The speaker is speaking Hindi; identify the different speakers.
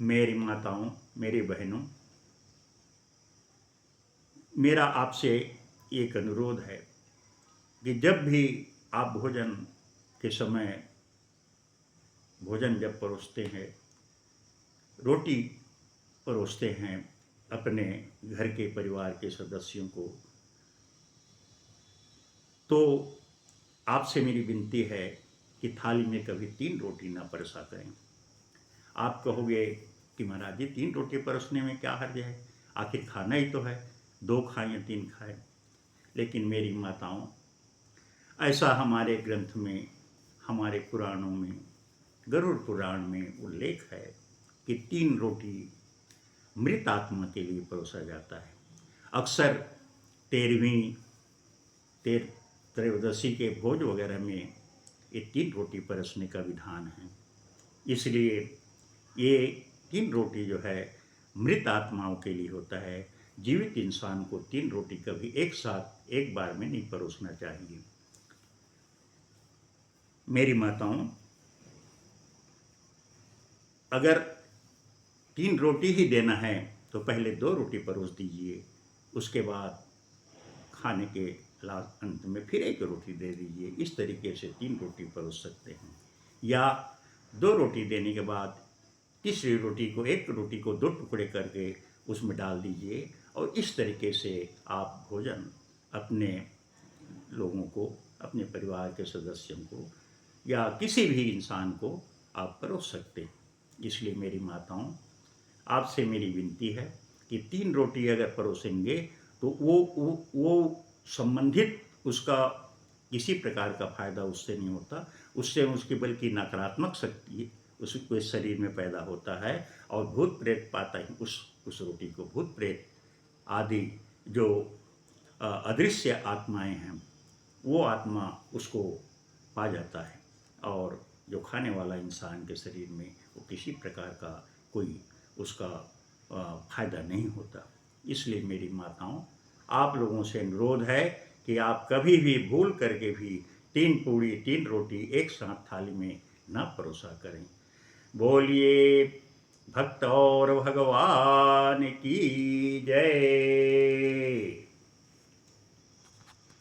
Speaker 1: मेरी माताओं, मेरी बहनों, मेरा आपसे एक अनुरोध है कि जब भी आप भोजन के समय भोजन जब परोसते हैं, रोटी परोसते हैं अपने घर के परिवार के सदस्यों को, तो आपसे मेरी विनती है कि थाली में कभी 3 रोटी ना परोसा करें। आप कहोगे कि महाराज जी 3 रोटी परोसने में क्या हर्ज है, आखिर खाना ही तो है, 2 खाएं या 3 खाएं। लेकिन मेरी माताओं, ऐसा हमारे ग्रंथ में, हमारे पुराणों में, गरुड़ पुराण में उल्लेख है कि 3 रोटी मृत आत्मा के लिए परोसा जाता है। अक्सर 13वीं त्रयोदशी के भोज वगैरह में ये 3 रोटी परोसने का विधान है। इसलिए ये 3 रोटी जो है मृत आत्माओं के लिए होता है। जीवित इंसान को 3 रोटी कभी एक साथ एक बार में नहीं परोसना चाहिए। मेरी माताओं, अगर 3 रोटी ही देना है तो पहले 2 रोटी परोस दीजिए, उसके बाद खाने के लास्ट अंत में फिर 1 रोटी दे दीजिए। इस तरीके से 3 रोटी परोस सकते हैं। या 2 रोटी देने के बाद तीसरी रोटी को, 1 रोटी को 2 टुकड़े करके उसमें डाल दीजिए और इस तरीके से आप भोजन अपने लोगों को, अपने परिवार के सदस्यों को या किसी भी इंसान को आप परोस सकते हैं। इसलिए मेरी माताओं, आपसे मेरी विनती है कि 3 रोटी अगर परोसेंगे तो वो संबंधित उसका किसी प्रकार का फ़ायदा उससे नहीं होता, उससे उसकी बल्कि नकारात्मक शक्ति उसके शरीर में पैदा होता है और भूत प्रेत पाता है उस रोटी को। भूत प्रेत आदि जो अदृश्य आत्माएं हैं, वो आत्मा उसको पा जाता है और जो खाने वाला इंसान के शरीर में वो किसी प्रकार का कोई उसका फ़ायदा नहीं होता। इसलिए मेरी माताओं, आप लोगों से अनुरोध है कि आप कभी भी भूल करके भी 3 पूड़ी 3 रोटी एक साथ थाली में ना परोसा करें। बोलिए भक्त और भगवान की जय।